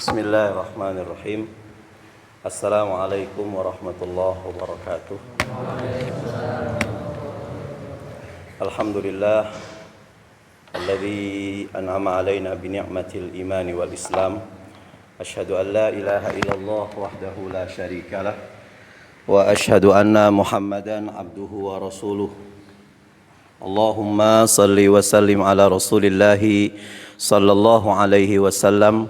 Bismillahirrahmanirrahim. Assalamualaikum warahmatullahi wabarakatuh. Alhamdulillah alladzi an'ama 'alaina bi ni'matil iman wal islam. Asyhadu an la ilaha illallah wahdahu la syarikalah wa asyhadu anna Muhammadan abduhu wa rasuluh. Allahumma salli wa sallim ala Rasulillah sallallahu alaihi wasallam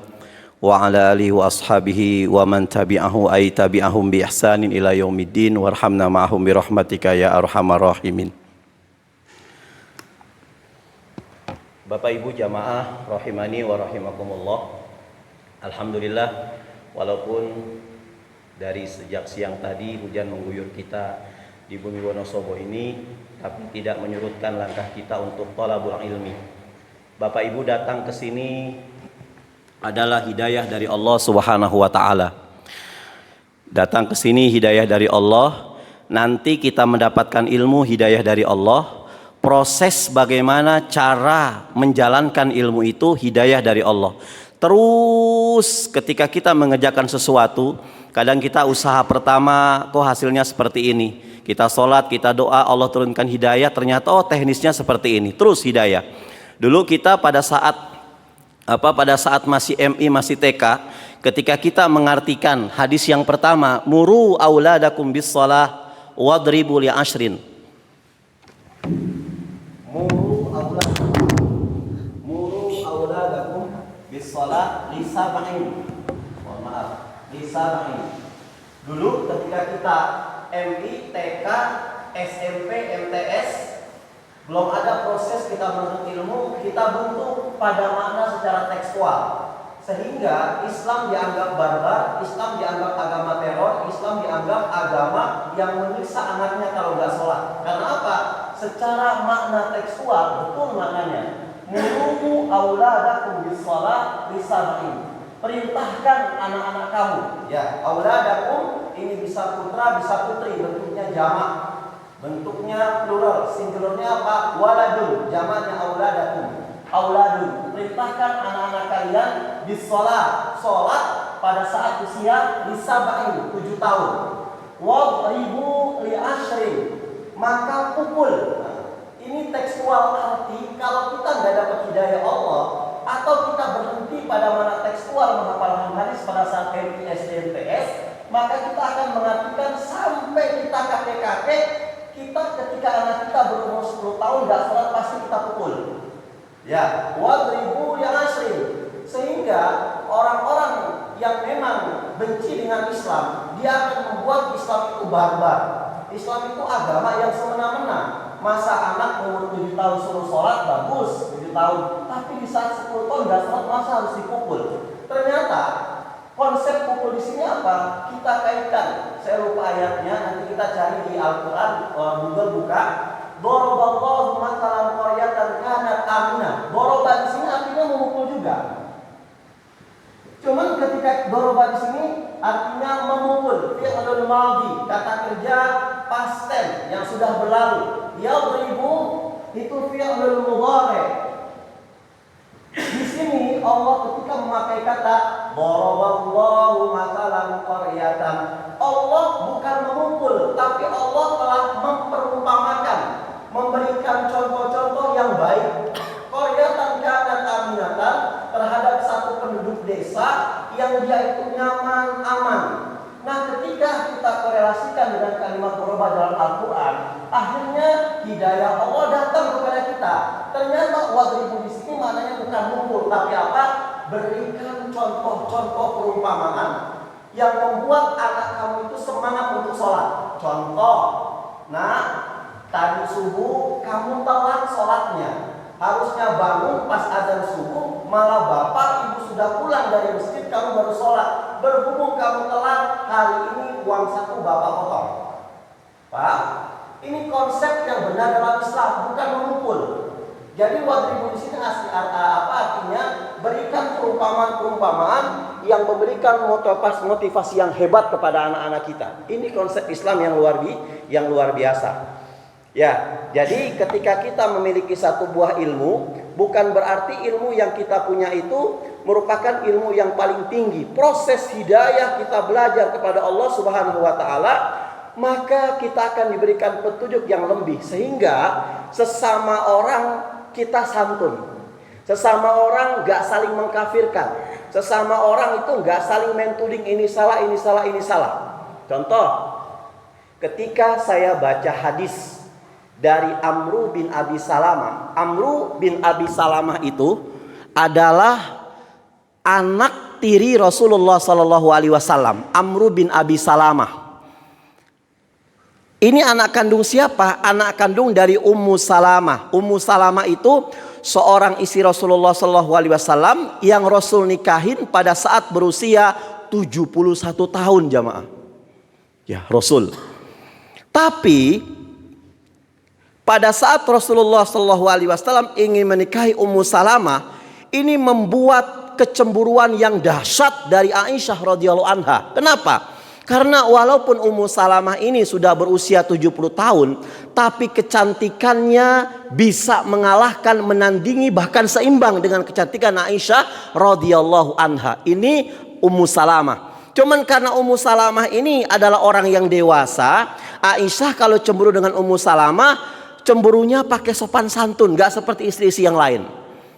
wa ala alihi wa ashabihi wa man tabi'ahu ay tabi'ahum bi ihsanin ila yaumiddin warhamna ma'ahum bi rahmatika ya arhamar rahimin. Bapak Ibu jamaah rahimani wa rahimakumullah. Alhamdulillah, walaupun dari sejak siang tadi hujan mengguyur kita di bumi Wonosobo ini, tapi tidak menyurutkan langkah kita untuk thalabul ilmi. Bapak Ibu datang ke sini adalah hidayah dari Allah Subhanahu wa taala. Datang ke sini hidayah dari Allah, nanti kita mendapatkan ilmu hidayah dari Allah. Proses bagaimana cara menjalankan ilmu itu hidayah dari Allah. Terus ketika kita mengerjakan sesuatu, kadang kita usaha pertama kok hasilnya seperti ini. Kita sholat, kita doa, Allah turunkan hidayah, ternyata teknisnya seperti ini. Terus hidayah. Dulu kita pada saat masih MI, masih TK, ketika kita mengartikan hadis yang pertama, muru auladakum bis shalah wadribu li ashrin. Muru auladakum bis shalah li sab'in. Mohon maaf, li sab'in. Dulu ketika kita MI, TK, SMP, MTS, belum ada proses kita menuntut ilmu, kita bentuk pada makna secara tekstual. Sehingga Islam dianggap barbar, Islam dianggap agama teror, Islam dianggap agama yang menyiksa anaknya kalau nggak sholat. Karena apa? Secara makna tekstual, betul maknanya. Muru auladakum bis shalah li sab'in. Perintahkan anak-anak kamu. Ya, auladakum ini bisa putra, bisa putri, bentuknya jamak. Bentuknya plural, singularnya apa? Waladun, jamaknya auladakum. Auladun, perintahkan anak-anak kalian bis shalah, sholat pada saat usia lisab'in, 7 tahun. Wadribu li ashrin, maka pukul. Ini tekstual arti kalau kita nggak dapat hidayah Allah atau kita berhenti pada mana tekstual menghafal hadis pada saat MI, SD, MTS, maka kita akan mengartikan sampai kita kakek-kakek. Kita ketika anak kita berumur 10 tahun nggak sholat pasti kita pukul. Ya, wadribu yang asri. Sehingga orang-orang yang memang benci dengan Islam, dia akan membuat Islam itu barbar. Islam itu agama yang semena-mena. Masa anak umur 7 tahun suruh sholat bagus, 7 tahun. Tapi di saat 10 tahun nggak sholat masa harus dipukul. Ternyata konsep pukul di sini apa? Kita kaitkan. Saya lupa ayatnya, nanti kita cari di Al-Quran, Google buka. Doroballahu mathalan qaryatan kanat aminah. Doroba di sini artinya memukul juga. Cuman ketika doroba di sini artinya memukul. Fi'lul madhi, kata kerja past tense yang sudah berlalu. Yadribu itu fi'lul mudhari'. Di sini Allah ketika memakai kata doroballahu mathalan qaryatan, Allah bukan memukul, tapi Allah telah memperumpamakan, memberikan contoh-contoh yang baik. Qaryatan kanat aminatan, terhadap satu penduduk desa yang dia itu nyaman, aman. Nah, ketika kita korelasikan dengan kalimat doroba dalam Al-Quran, akhirnya hidayah Allah datang kepada kita. Ternyata wadribu di sini maknanya bukan mukul, tapi apa? Berikan contoh-contoh perumpamaan yang membuat anak kamu itu semangat untuk sholat. Contoh, nah, tadi subuh kamu telat sholatnya. Harusnya bangun pas azan subuh, malah bapak ibu sudah pulang dari masjid, kamu baru sholat. Berhubung kamu telat, hari ini uang saku bapak potong. Pak, ini konsep yang benar dalam Islam, bukan memukul. Jadi wadribu di sini artinya berikan perumpamaan-perumpamaan yang memberikan motivasi yang hebat kepada anak-anak kita. Ini konsep Islam yang luar biasa. Ya, jadi ketika kita memiliki satu buah ilmu, bukan berarti ilmu yang kita punya itu merupakan ilmu yang paling tinggi. Proses hidayah kita belajar kepada Allah Subhanahu wa taala, maka kita akan diberikan petunjuk yang lebih, sehingga sesama orang kita santun, sesama orang gak saling mengkafirkan, sesama orang itu gak saling mentuding ini salah, ini salah, ini salah. Contoh, ketika saya baca hadis dari Amru bin Abi Salamah. Amru bin Abi Salamah itu adalah anak tiri Rasulullah Sallallahu Alaihi Wasallam. Amru bin Abi Salamah. Ini anak kandung siapa? Anak kandung dari Ummu Salamah. Ummu Salamah itu seorang istri Rasulullah Sallallahu Alaihi Wasallam yang Rasul nikahin pada saat berusia 71 tahun, jamaah. Ya, Rasul. Tapi pada saat Rasulullah Sallallahu Alaihi Wasallam ingin menikahi Ummu Salamah, ini membuat kecemburuan yang dahsyat dari Aisyah radhiyallahu anha. Kenapa? Karena walaupun Ummu Salamah ini sudah berusia 70 tahun, tapi kecantikannya bisa mengalahkan, menandingi, bahkan seimbang dengan kecantikan Aisyah radhiyallahu anha. Ini Ummu Salamah. Cuman karena Ummu Salamah ini adalah orang yang dewasa, Aisyah kalau cemburu dengan Ummu Salamah, cemburunya pakai sopan santun, gak seperti istri-istri yang lain.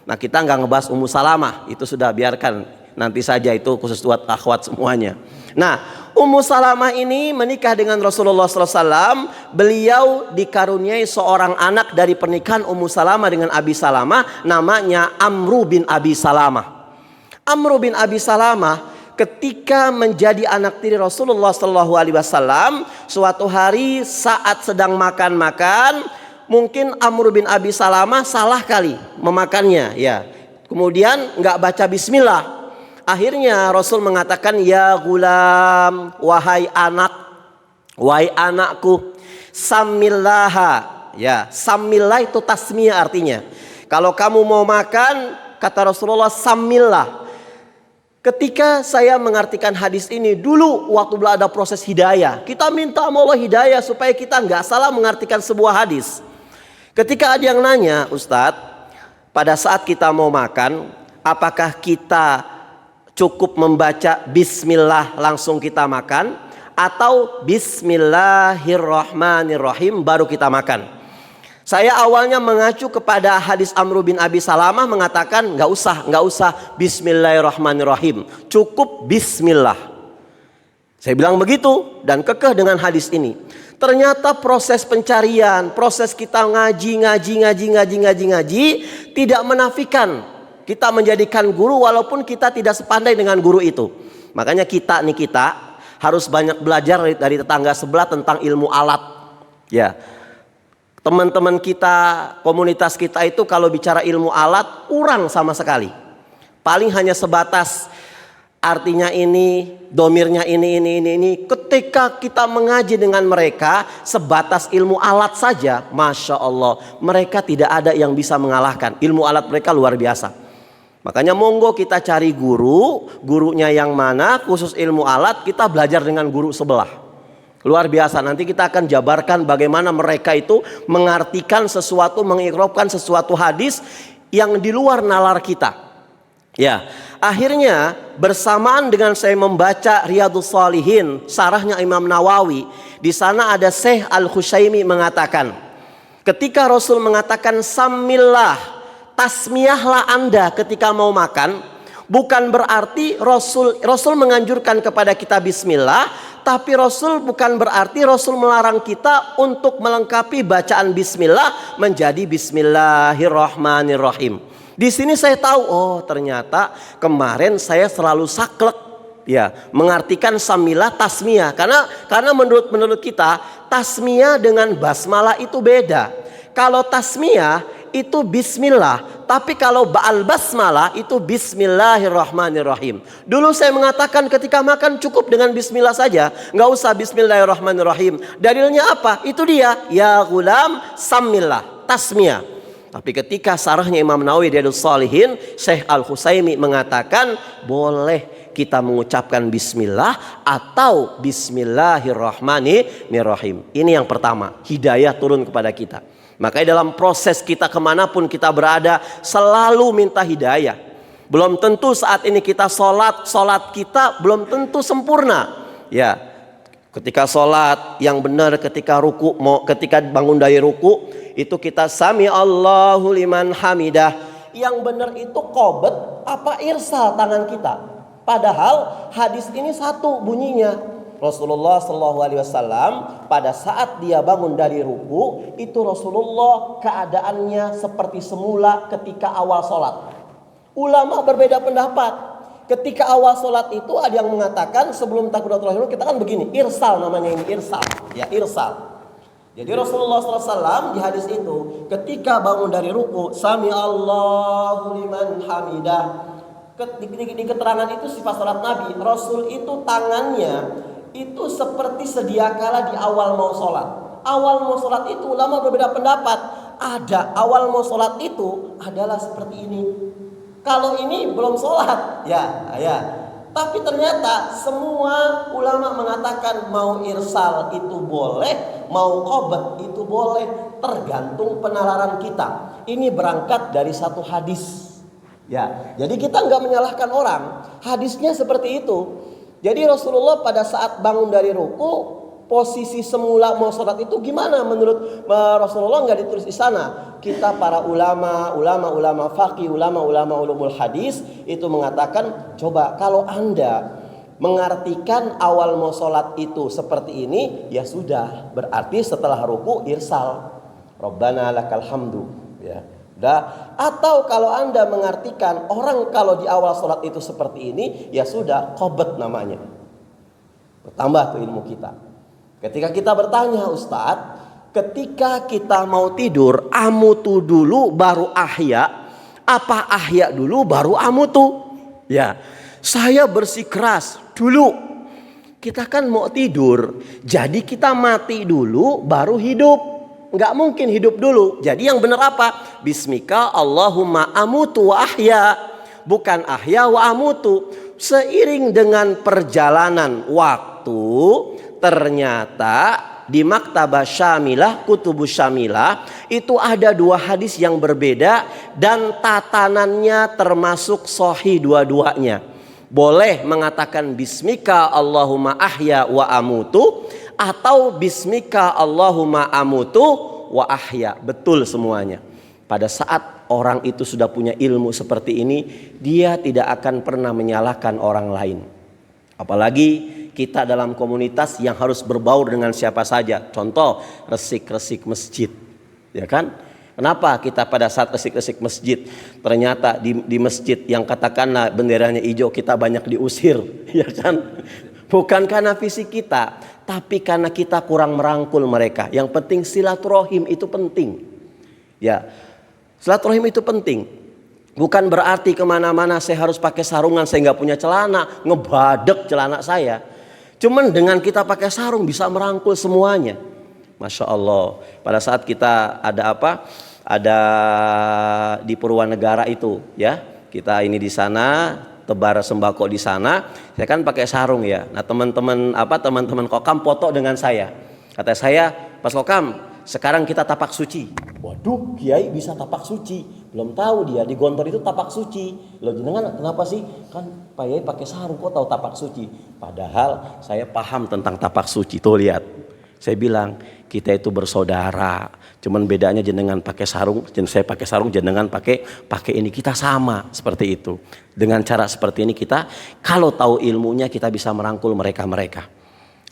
Nah, kita nggak ngebahas Ummu Salamah, itu sudah biarkan nanti saja, itu khusus buat akhwat semuanya. Nah, Ummu Salamah ini menikah dengan Rasulullah SAW. Beliau dikaruniai seorang anak dari pernikahan Ummu Salamah dengan Abi Salamah, namanya Amru bin Abi Salamah. Amru bin Abi Salamah ketika menjadi anak tiri Rasulullah SAW, suatu hari saat sedang makan-makan, mungkin Amr bin Abi Salamah salah kali memakannya, ya. Kemudian nggak baca bismillah. Akhirnya Rasul mengatakan, ya gulam, wahai anak, wahai anakku, samillaha. Ya, samillah itu tasmiyah artinya. Kalau kamu mau makan, kata Rasulullah, samillah. Ketika saya mengartikan hadis ini dulu waktu belum ada proses hidayah, kita minta sama Allah hidayah supaya kita nggak salah mengartikan sebuah hadis. Ketika ada yang nanya, Ustadz, pada saat kita mau makan, apakah kita cukup membaca bismillah langsung kita makan, atau bismillahirrahmanirrahim baru kita makan? Saya awalnya mengacu kepada hadis Amr bin Abi Salamah mengatakan nggak usah bismillahirrahmanirrahim, cukup bismillah. Saya bilang begitu dan kekeh dengan hadis ini. Ternyata proses pencarian, proses kita ngaji tidak menafikan kita menjadikan guru walaupun kita tidak sepandai dengan guru itu. Makanya kita harus banyak belajar dari tetangga sebelah tentang ilmu alat. Ya. Teman-teman kita, komunitas kita itu kalau bicara ilmu alat kurang sama sekali. Paling hanya sebatas artinya ini, domirnya ini. Ketika kita mengaji dengan mereka sebatas ilmu alat saja, Masya Allah, mereka tidak ada yang bisa mengalahkan. Ilmu alat mereka luar biasa. Makanya monggo kita cari guru, gurunya yang mana khusus ilmu alat, kita belajar dengan guru sebelah. Luar biasa, nanti kita akan jabarkan bagaimana mereka itu mengartikan sesuatu, mengikrofkan sesuatu hadis yang di luar nalar kita. Ya, akhirnya bersamaan dengan saya membaca Riyadhus Shalihin, sarahnya Imam Nawawi, di sana ada Syekh Al-Khusaimi mengatakan, ketika Rasul mengatakan samillah, tasmiyahlah Anda ketika mau makan, bukan berarti Rasul menganjurkan kepada kita bismillah, tapi Rasul bukan berarti Rasul melarang kita untuk melengkapi bacaan bismillah menjadi bismillahirrahmanirrahim. Di sini saya tahu, oh ternyata kemarin saya selalu saklek ya mengartikan samilah tasmiyah, karena menurut kita tasmiyah dengan basmalah itu beda. Kalau tasmiyah itu bismillah, tapi kalau ba'al basmalah itu bismillahirrahmanirrahim. Dulu saya mengatakan ketika makan cukup dengan bismillah saja, nggak usah bismillahirrahmanirrahim. Dalilnya apa? Itu dia, ya gulam samillah, tasmiyah. Tapi ketika sarahnya Imam Nawawi Riyadhus Shalihin, Syekh Al-Khusaimi mengatakan boleh kita mengucapkan bismillah atau bismillahirrahmanirrahim. Ini yang pertama, hidayah turun kepada kita. Makanya dalam proses kita kemanapun kita berada, selalu minta hidayah. Belum tentu saat ini kita sholat kita belum tentu sempurna. Ya, ketika sholat yang benar, ketika ruku, ketika bangun dari ruku itu kita sami Allahu liman hamidah. Yang benar itu qobet apa irsal tangan kita. Padahal hadis ini satu bunyinya. Rasulullah SAW pada saat dia bangun dari ruku itu Rasulullah keadaannya seperti semula ketika awal sholat. Ulama berbeda pendapat. Ketika awal sholat itu ada yang mengatakan sebelum takbiratul ihram kita kan begini, irsal namanya ini, irsal. Ya, irsal. Jadi Rasulullah SAW di hadis itu ketika bangun dari ruku, sami Allahu liman hamidah. Di keterangan itu sifat sholat Nabi, Rasul itu tangannya itu seperti sedia kala di awal mau sholat. Awal mau sholat itu ulama berbeda pendapat. Ada awal mau sholat itu adalah seperti ini. Kalau ini belum sholat, ya. Tapi ternyata semua ulama mengatakan mau irsal itu boleh, mau qobet itu boleh, tergantung penalaran kita. Ini berangkat dari satu hadis. Ya, jadi kita nggak menyalahkan orang. Hadisnya seperti itu. Jadi Rasulullah pada saat bangun dari ruku, posisi semula mau sholat itu gimana menurut Rasulullah nggak ditulis di sana. Kita para ulama faqih, ulama ulumul hadis itu mengatakan, coba kalau Anda mengartikan awal mau sholat itu seperti ini, ya sudah, berarti setelah ruku irsal. Rabbana lakal hamdu. Ya. Atau kalau Anda mengartikan orang kalau di awal sholat itu seperti ini, ya sudah, qobet namanya. Bertambah tuh ilmu kita. Ketika kita bertanya, Ustadz, ketika kita mau tidur, amutu dulu baru ahya, apa ahya dulu baru amutu? Ya, saya bersikeras dulu. Kita kan mau tidur, jadi kita mati dulu baru hidup. Nggak mungkin hidup dulu. Jadi yang benar apa? Bismika Allahumma amutu wa ahya. Bukan ahya wa amutu. Seiring dengan perjalanan waktu, ternyata di Maktabah Syamilah, Kutubus Syamilah itu ada dua hadis yang berbeda dan tatanannya termasuk sahih dua-duanya. Boleh mengatakan Bismika Allahumma ahya wa amutu atau Bismika Allahumma amutu wa ahya. Betul semuanya. Pada saat orang itu sudah punya ilmu seperti ini, dia tidak akan pernah menyalahkan orang lain. Apalagi kita dalam komunitas yang harus berbaur dengan siapa saja. Contoh, resik-resik masjid. Ya kan? Kenapa kita pada saat resik-resik masjid ternyata di masjid yang katakanlah benderanya hijau kita banyak diusir, ya kan? Bukan karena fisik kita, tapi karena kita kurang merangkul mereka. Yang penting silaturahim itu penting. Ya, silaturahim itu penting. Bukan berarti kemana-mana saya harus pakai sarungan, saya nggak punya celana, ngebadek celana saya. Cuman dengan kita pakai sarung bisa merangkul semuanya. Masya Allah. Pada saat kita ada apa? Ada di Purwanegara itu, ya. Kita ini di sana, tebar sembako di sana. Saya kan pakai sarung ya. Nah teman-teman Kokam foto dengan saya. Kata saya, Mas Kokam, sekarang kita tapak suci. Waduh, Kiai bisa tapak suci. Belum tahu dia di Gontor itu tapak suci. Loh jenengan kenapa sih? Kan Pak Yai pakai sarung kok tahu tapak suci. Padahal saya paham tentang tapak suci. Tuh lihat. Saya bilang kita itu bersaudara. Cuman bedanya jenengan pakai sarung, saya pakai sarung, jenengan pakai ini, kita sama seperti itu. Dengan cara seperti ini kita kalau tahu ilmunya kita bisa merangkul mereka-mereka.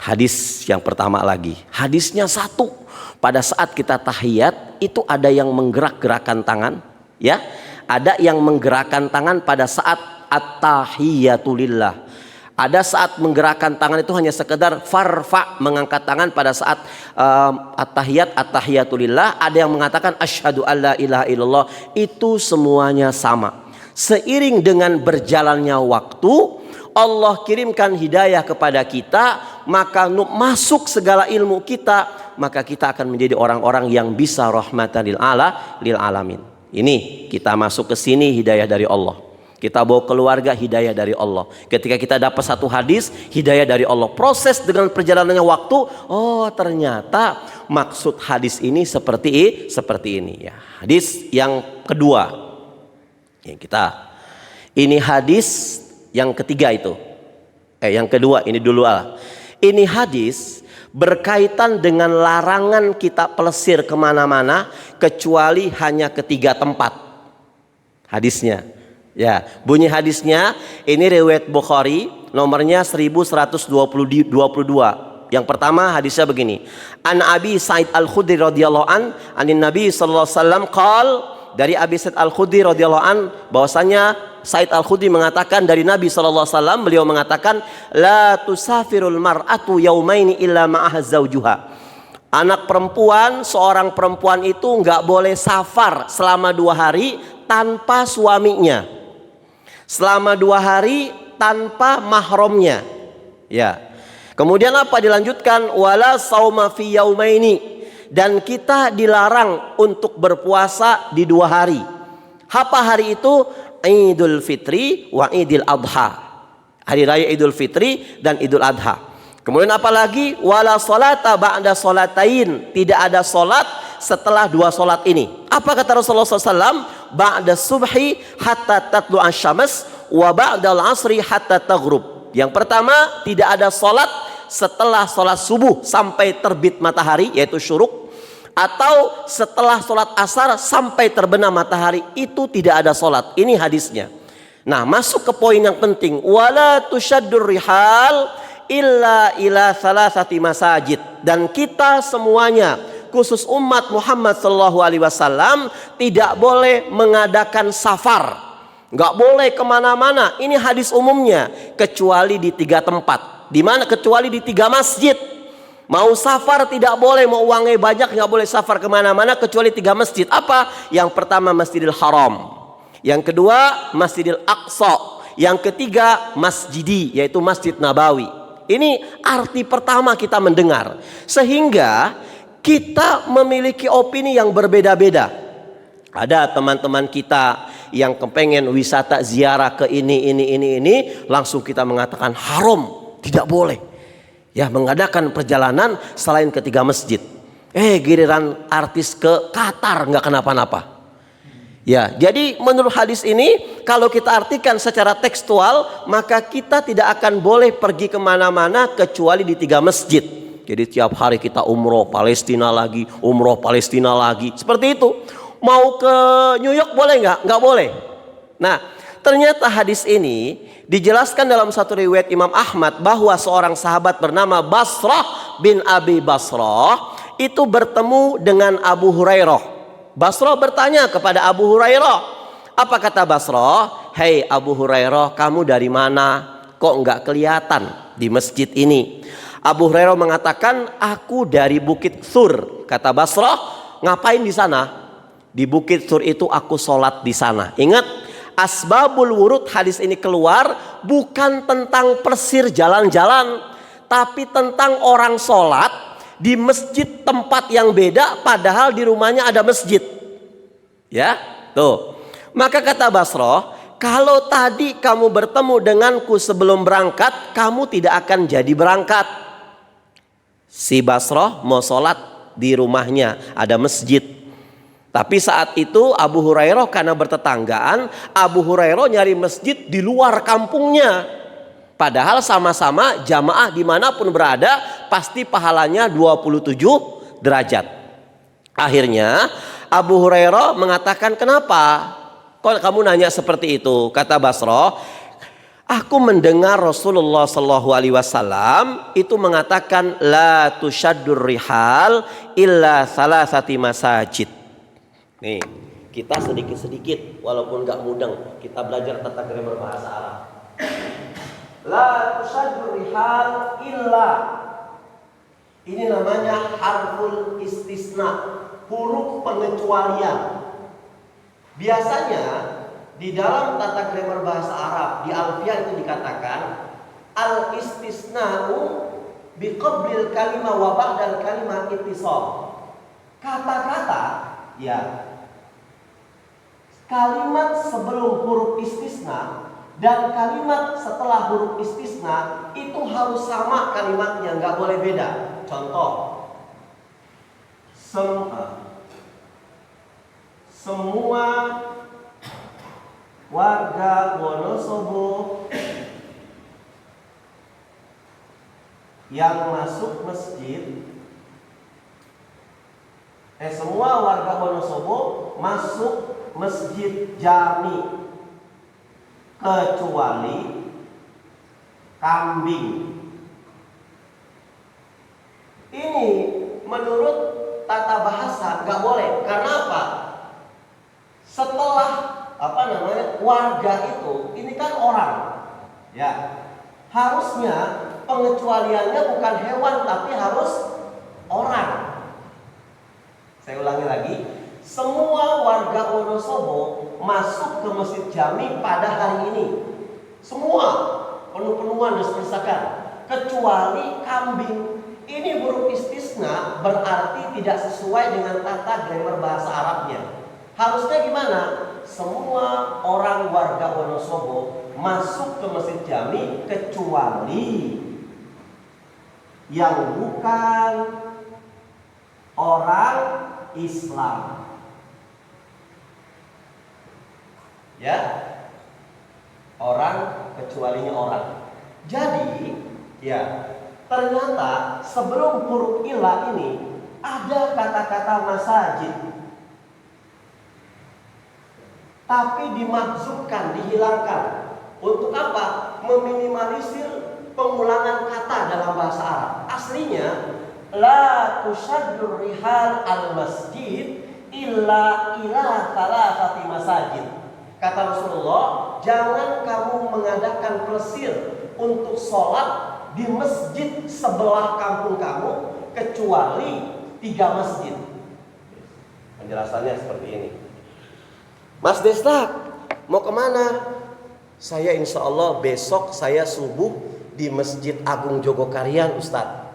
Hadis yang pertama lagi, hadisnya satu. Pada saat kita tahiyat itu ada yang menggerak-gerakan tangan, ya. Ada yang menggerakkan tangan pada saat at-tahiyatulillah. Ada saat menggerakkan tangan itu hanya sekedar farfa, mengangkat tangan pada saat at-tahiyatulillah. Ada yang mengatakan asyhadu alla ilaha illallah. Itu semuanya sama. Seiring dengan berjalannya waktu, Allah kirimkan hidayah kepada kita, maka masuk segala ilmu kita, maka kita akan menjadi orang-orang yang bisa rahmatan lil alamin. Ini kita masuk ke sini hidayah dari Allah. Kita bawa keluarga, hidayah dari Allah. Ketika kita dapat satu hadis, hidayah dari Allah. Proses dengan perjalanannya waktu, oh ternyata maksud hadis ini seperti ini ya. Hadis yang kedua yang kita Ini hadis yang ketiga itu. Yang kedua, ini dulu Ini hadis berkaitan dengan larangan kita pelesir kemana-mana kecuali hanya ketiga tempat. Hadisnya. Ya, bunyi hadisnya ini riwayat Bukhari, nomornya 1122. Yang pertama hadisnya begini. An Abi Sa'id Al-Khudri radhiyallahu anin Nabi sallallahu alaihi wasallam qol, dari Abi Sa'id Al-Khudri radhiyallahu an bahwasanya Sa'id Al-Khudri mengatakan dari Nabi sallallahu alaihi wasallam, beliau mengatakan la tusafirul mar'atu yaumaini illa ma'aha zawjuha. Anak perempuan, seorang perempuan itu enggak boleh safar selama 2 hari tanpa suaminya. Selama 2 hari tanpa mahramnya. Ya. Kemudian apa dilanjutkan? Wala sauma fi yaumaini, dan kita dilarang untuk berpuasa di 2 hari. Apa hari itu? Idul Fitri wa Idul Adha. Hari raya Idul Fitri dan Idul Adha. Kemudian apa lagi? Wala salata ba'da salatain, tidak ada salat setelah 2 salat ini. Apa kata Rasulullah SAW? Ba'da subhi hatta tatlu asyams wa ba'dal asri hatta taghrub. Yang pertama, tidak ada salat setelah salat subuh sampai terbit matahari, yaitu syuruk, atau setelah salat asar sampai terbenam matahari, itu tidak ada salat. Ini hadisnya. Nah, masuk ke poin yang penting. Wala tushaddur rihal illa ila salasati masajid. Dan kita semuanya, khusus umat Muhammad sallallahu alaihi wasallam, tidak boleh mengadakan safar, nggak boleh kemana-mana. Ini hadis umumnya, kecuali di 3 tempat. Di mana? Kecuali di 3 masjid. Mau safar tidak boleh, mau uangnya banyak nggak boleh safar kemana-mana kecuali 3 masjid. Apa? Yang pertama Masjidil Haram, yang kedua Masjidil Aqsa, yang ketiga Masjidi, yaitu Masjid Nabawi. Ini arti pertama kita mendengar, sehingga kita memiliki opini yang berbeda-beda. Ada teman-teman kita yang kepengen wisata ziarah ke ini, langsung kita mengatakan haram, tidak boleh ya mengadakan perjalanan selain ke 3 masjid. Giliran artis ke Qatar nggak kenapa-napa. Ya, jadi menurut hadis ini, kalau kita artikan secara tekstual, maka kita tidak akan boleh pergi kemana-mana kecuali di 3 masjid. Jadi tiap hari kita umroh Palestina lagi, umroh Palestina lagi, seperti itu. Mau ke New York boleh nggak? Nggak boleh. Nah, ternyata hadis ini dijelaskan dalam satu riwayat Imam Ahmad bahwa seorang sahabat bernama Basrah bin Abi Basrah itu bertemu dengan Abu Hurairah. Basrah bertanya kepada Abu Hurairah. Apa kata Basrah? Hei Abu Hurairah, kamu dari mana? Kok nggak kelihatan di masjid ini? Abu Hurairah mengatakan, aku dari Bukit Sur. Kata Basrah, ngapain di sana? Di Bukit Sur itu aku sholat di sana. Ingat, asbabul wurud hadis ini keluar bukan tentang persir jalan-jalan, tapi tentang orang sholat di masjid tempat yang beda, padahal di rumahnya ada masjid. Ya, tuh. Maka kata Basrah, kalau tadi kamu bertemu denganku sebelum berangkat, kamu tidak akan jadi berangkat. Si Basrah mau sholat di rumahnya, ada masjid. Tapi saat itu Abu Hurairah karena bertetanggaan, Abu Hurairah nyari masjid di luar kampungnya. Padahal sama-sama jamaah dimanapun berada, pasti pahalanya 27 derajat. Akhirnya Abu Hurairah mengatakan, kenapa? Kok kamu nanya seperti itu? Kata Basrah, aku mendengar Rasulullah Shallallahu Alaihi Wasallam itu mengatakan la tushaddur rihal illa salasati masajid. Nih, kita sedikit-sedikit walaupun gak mudeng, kita belajar tata grammar bahasa Arab. La tushaddur rihal illa, ini namanya harful istisna, huruf pengecualian. Biasanya di dalam tata grammar bahasa Arab di Alfiyah itu dikatakan al istisna'u biqablil kalimah wa ba'dal kalimah ittisal. Kata-kata, ya, kalimat sebelum huruf istisna dan kalimat setelah huruf istisna itu harus sama kalimatnya, nggak boleh beda. Contoh, semua warga Wonosobo yang masuk masjid, semua warga Wonosobo masuk masjid Jami kecuali kambing. Ini menurut tata bahasa nggak boleh. Karena apa? Setelah warga itu, ini kan orang, ya, harusnya pengecualiannya bukan hewan tapi harus orang. Saya ulangi lagi, semua warga Wonosobo masuk ke Masjid Jami pada hari ini, semua penuh-penuhan dan sepersakan, kecuali kambing. Ini huruf istisna, berarti tidak sesuai dengan tata grammar bahasa Arabnya. Harusnya gimana? Semua orang warga Wonosobo masuk ke Masjid Jami kecuali yang bukan orang Islam. Ya, orang kecualinya orang. Jadi, ya, ternyata sebelum huruf ilah ini ada kata-kata masajid, tapi dimaksudkan, dihilangkan. Untuk apa? Meminimalisir pengulangan kata dalam bahasa Arab. Aslinya la tushaddur rihal al masjid illa ila thalathati masajid. Kata Rasulullah, jangan kamu mengadakan plesir untuk sholat di masjid sebelah kampung kamu kecuali 3 masjid. Penjelasannya seperti ini. Mas Destak, mau kemana? Saya insya Allah besok saya subuh di Masjid Agung Jogokarian, Ustaz.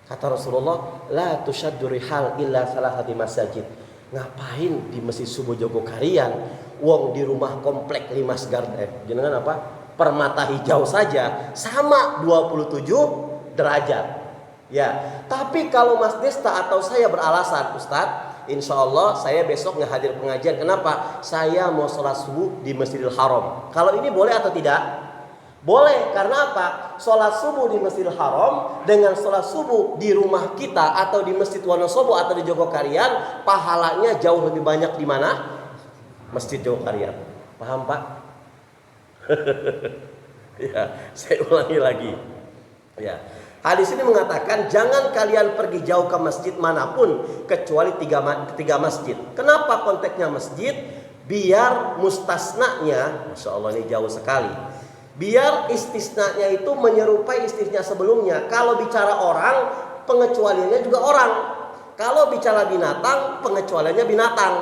Kata Rasulullah, la tushaddu rihal illa salasati masajid. Ngapain di Masjid Subuh Jogokarian? Wong di rumah komplek Limas Garden, jenengan apa? Permata Hijau saja sama 27 derajat. Ya, tapi kalau Mas Desta atau saya beralasan, Ustaz, insya Allah saya besok nggak hadir pengajian. Kenapa? Saya mau sholat subuh di Masjidil Haram. Kalau ini boleh atau tidak? Boleh. Karena apa? Sholat subuh di Masjidil Haram dengan sholat subuh di rumah kita atau di Masjid Wonosobo atau di Jogokarian, pahalanya jauh lebih banyak di mana? Masjid Jogokarian. Paham Pak? Ya, saya ulangi lagi. Ya. Hadis ini mengatakan jangan kalian pergi jauh ke masjid manapun kecuali tiga masjid. Kenapa konteksnya masjid? Biar mustasnanya, Masya Allah ini jauh sekali. Biar istisnanya itu menyerupai istisna sebelumnya. Kalau bicara orang, pengecualiannya juga orang. Kalau bicara binatang, pengecualiannya binatang.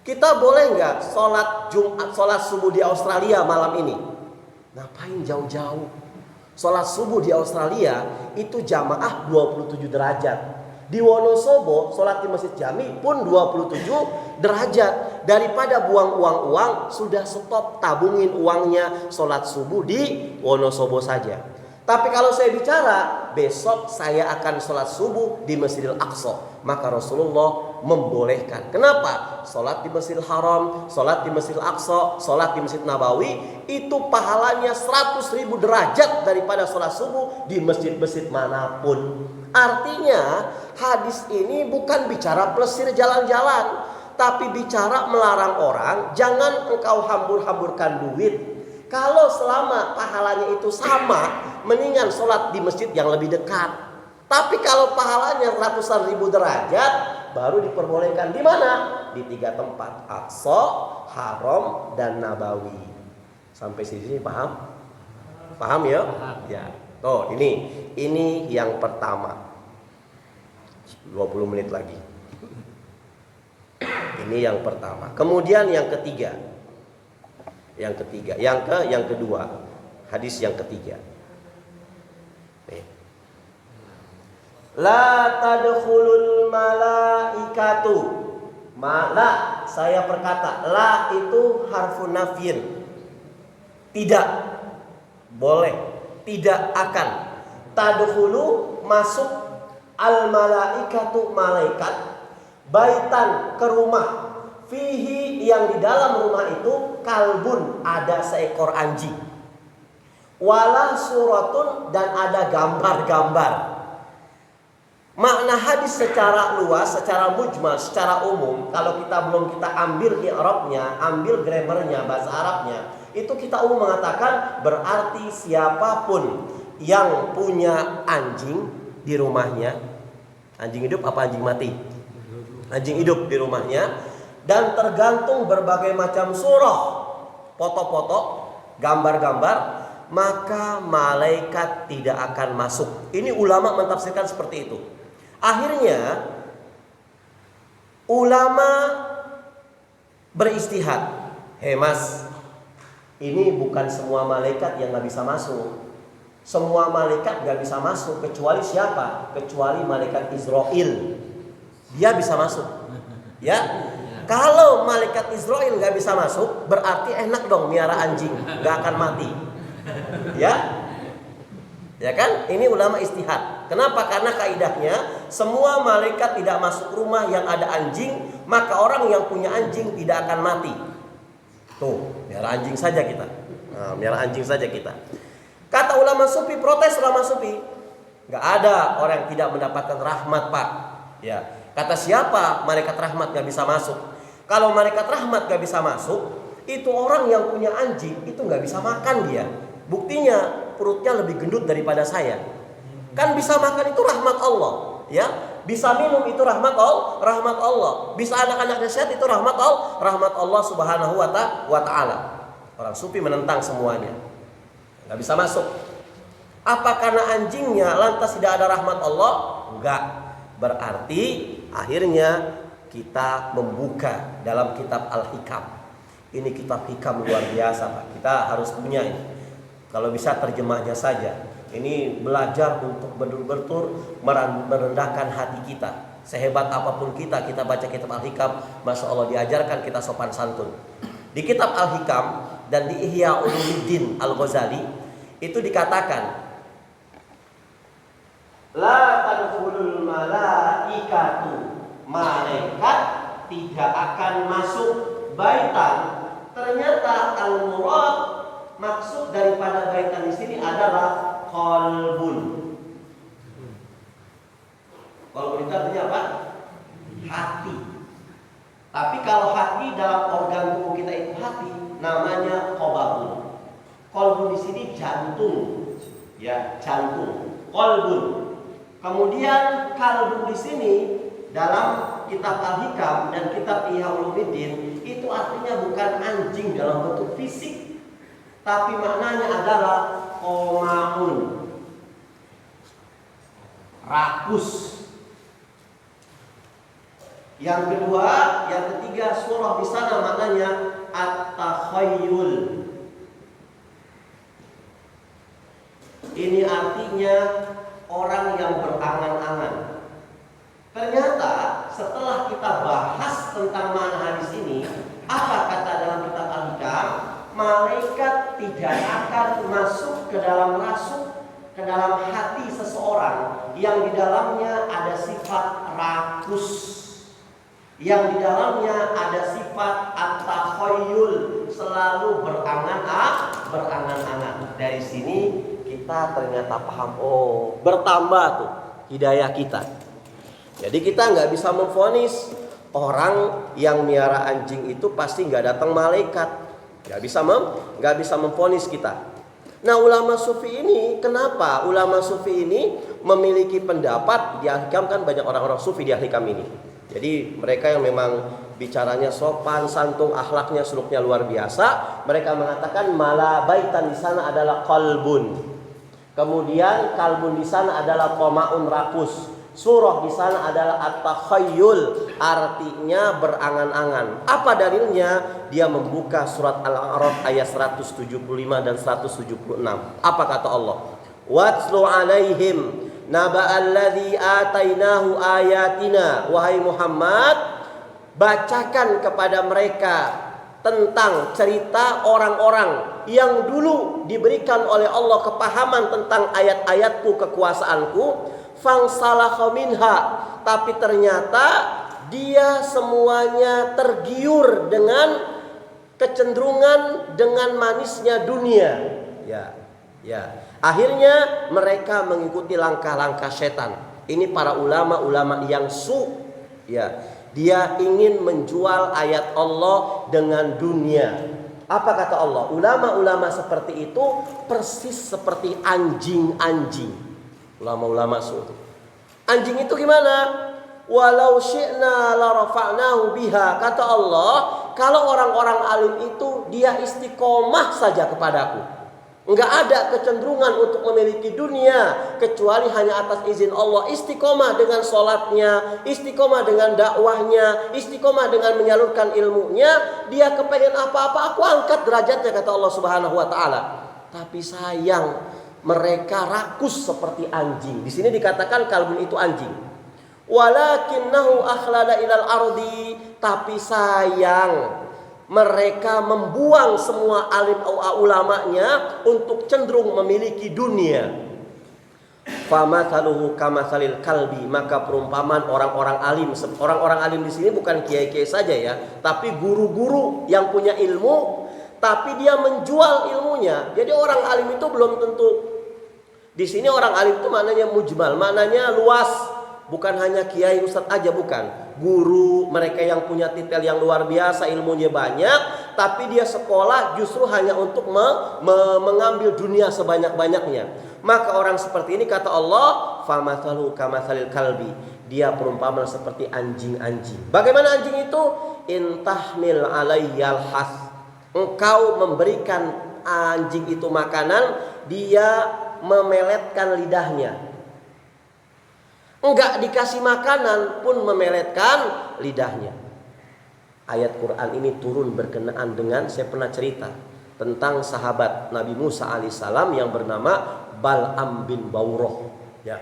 Kita boleh nggak sholat Jumat, sholat subuh di Australia malam ini? Ngapain jauh-jauh? Sholat subuh di Australia itu jamaah 27 derajat. Di Wonosobo sholat di Masjid Jami pun 27 derajat. Daripada buang uang sudah stop, tabungin uangnya, sholat subuh di Wonosobo saja. Tapi kalau saya bicara besok saya akan sholat subuh di Masjidil Aqsa, maka Rasulullah membolehkan. Kenapa? Sholat di Masjidil Haram, sholat di Masjidil Aqsa, sholat di Masjid Nabawi itu pahalanya 100.000 derajat daripada sholat subuh di masjid-masjid manapun. Artinya hadis ini bukan bicara plesir jalan-jalan, tapi bicara melarang orang jangan engkau hambur-hamburkan duit. Kalau selama pahalanya itu sama, mendingan sholat di masjid yang lebih dekat. Tapi kalau pahalanya ratusan ribu derajat, baru diperbolehkan di mana? Di 3 tempat, Aqsa, Haram, dan Nabawi. Sampai sini paham? Paham ya? Ya. Tuh, ini yang pertama. 20 menit lagi. Ini yang pertama. Kemudian yang ketiga. Yang kedua, hadis yang ketiga. La tadkhulul malaikatu. Mala, saya berkata, la itu harfun nafyin. Tidak boleh, tidak akan. Tadkhulu masuk, al malaikatu malaikat, baitan ke rumah, fihi, yang di dalam rumah itu kalbun, ada seekor anjing. Wala suratun, dan ada gambar-gambar. Makna hadis secara luas, secara mujmal, secara umum, kalau kita ambil i'rabnya, ambil grammarnya, bahasa Arabnya, itu kita umum mengatakan berarti siapapun yang punya anjing di rumahnya, anjing hidup apa anjing mati? Anjing hidup di rumahnya, dan tergantung berbagai macam surah, foto-foto, gambar-gambar, maka malaikat tidak akan masuk. Ini ulama mentafsirkan seperti itu. Akhirnya ulama beristihad. Mas, ini bukan semua malaikat yang gak bisa masuk. Semua malaikat gak bisa masuk kecuali siapa? Kecuali malaikat Israel. Dia bisa masuk. Ya. Kalau malaikat Israel gak bisa masuk, berarti enak dong miara anjing, gak akan mati. Ya. Ya kan? Ini ulama istihad. Kenapa? Karena kaidahnya semua malaikat tidak masuk rumah yang ada anjing, maka orang yang punya anjing tidak akan mati. Tuh, miara anjing saja kita. Miara anjing saja kita. Kata ulama sufi, protes ulama sufi, nggak ada orang yang tidak mendapatkan rahmat, Pak. Ya, kata siapa malaikat rahmat nggak bisa masuk? Kalau malaikat rahmat nggak bisa masuk, itu orang yang punya anjing itu nggak bisa makan dia. Buktinya perutnya lebih gendut daripada saya. Kan bisa makan itu rahmat Allah, ya. Bisa minum itu rahmat Allah. Bisa anak-anaknya sehat itu rahmat Allah Subhanahu wa ta'ala. Orang sufi menentang semuanya. Enggak bisa masuk. Apa karena anjingnya lantas tidak ada rahmat Allah? Enggak. Berarti akhirnya kita membuka dalam kitab Al-Hikam. Ini kitab hikam luar biasa, Pak. Kita harus punya ini. Kalau bisa terjemahnya saja. Ini belajar untuk betul-betul merendahkan hati kita. Sehebat apapun kita baca kitab Al-Hikam, Masya Allah diajarkan kita sopan santun. Di kitab Al-Hikam dan di Ihya Ulumuddin Al-Ghazali itu dikatakan, la tadkhulul malaikatu, malaikat tidak akan masuk baitan. Ternyata al-murad, maksud daripada baitan di sini adalah qalbun. Qalbun itu artinya apa? Hati. Tapi kalau hati dalam organ tubuh kita itu hati, namanya qalbun. Qalbun di sini jantung, ya, jantung. Qalbun. Kemudian kalbun di sini dalam kitab Al-Hikam dan kitab Ihya Ulumuddin itu artinya bukan anjing dalam bentuk fisik, tapi maknanya adalah komaun, rakus. Yang kedua, yang ketiga, surah di sana maknanya at-takhayyul. Ini artinya orang yang berangan-angan. Ternyata setelah kita bahas tentang makna hadis ini, apa kata dalam kitab Al-Hikam? Malaikat tidak akan masuk ke dalam ke dalam hati seseorang yang di dalamnya ada sifat rakus, yang di dalamnya ada sifat at-takhayyul, selalu berangan-angan. Dari sini kita ternyata paham, oh, bertambah tuh hidayah kita. Jadi kita nggak bisa memvonis orang yang miara anjing itu pasti nggak datang malaikat. Nggak bisa memvonis kita. Nah, ulama sufi ini, kenapa ulama sufi ini memiliki pendapat? Di Al-Hikam kan banyak orang-orang sufi di Al-Hikam ini. Jadi mereka yang memang bicaranya sopan, santun, akhlaknya, suluknya luar biasa. Mereka mengatakan mala baitan di sana adalah qalbun. Kemudian kalbun di sana adalah komaun rakus. Surah di sana adalah at-takhayyul, artinya berangan-angan. Apa dalilnya? Dia membuka surat Al-A'raf ayat 175 dan 176. Apa kata Allah? Watslu alaihim naba'alladzi atainahu ayatina. Wahai Muhammad, bacakan kepada mereka tentang cerita orang-orang yang dulu diberikan oleh Allah kepahaman tentang ayat-ayatku, kekuasaanku. Fangsalakha minha, tapi ternyata dia semuanya tergiur dengan kecenderungan dengan manisnya dunia. Ya. Akhirnya mereka mengikuti langkah-langkah setan. Ini para ulama-ulama yang ya. Dia ingin menjual ayat Allah dengan dunia. Apa kata Allah? Ulama-ulama seperti itu persis seperti anjing-anjing. Ulama-ulama su. Anjing itu gimana? Walau syi'na la rafa'nahu biha. Kata Allah, kalau orang-orang alim itu dia istiqomah saja kepadaku. Enggak ada kecenderungan untuk memiliki dunia kecuali hanya atas izin Allah. Istiqomah dengan sholatnya, istiqomah dengan dakwahnya, istiqomah dengan menyalurkan ilmunya. Dia kepengen apa-apa, aku angkat derajatnya, kata Allah Subhanahu wa ta'ala. Tapi sayang, mereka rakus seperti anjing. Di sini dikatakan kalbun itu anjing. Walakinnahu akhlada ilal ardi. Tapi sayang, mereka membuang semua alim ulamanya untuk cenderung memiliki dunia. Famathaluhu kamathalil kalbi. Maka perumpamaan orang-orang alim. Orang-orang alim di sini bukan kiai-kiai saja ya, tapi guru-guru yang punya ilmu, tapi dia menjual ilmunya. Jadi orang alim itu belum tentu. Di sini orang alim itu maknanya mujmal, maknanya luas. Bukan hanya kiai ustadz aja, bukan. Guru, mereka yang punya titel yang luar biasa, ilmunya banyak, tapi dia sekolah justru hanya untuk mengambil dunia sebanyak-banyaknya. Maka orang seperti ini kata Allah, famathalu kamathalil kalbi. Dia perumpamaan seperti anjing-anjing. Bagaimana anjing itu? Intahmil alayyal has. Engkau memberikan anjing itu makanan, dia memeletkan lidahnya. Enggak dikasih makanan pun memeletkan lidahnya. Ayat Quran ini turun berkenaan dengan, saya pernah cerita tentang sahabat Nabi Musa alaihissalam yang bernama Bal'am bin Bauroh. Ya.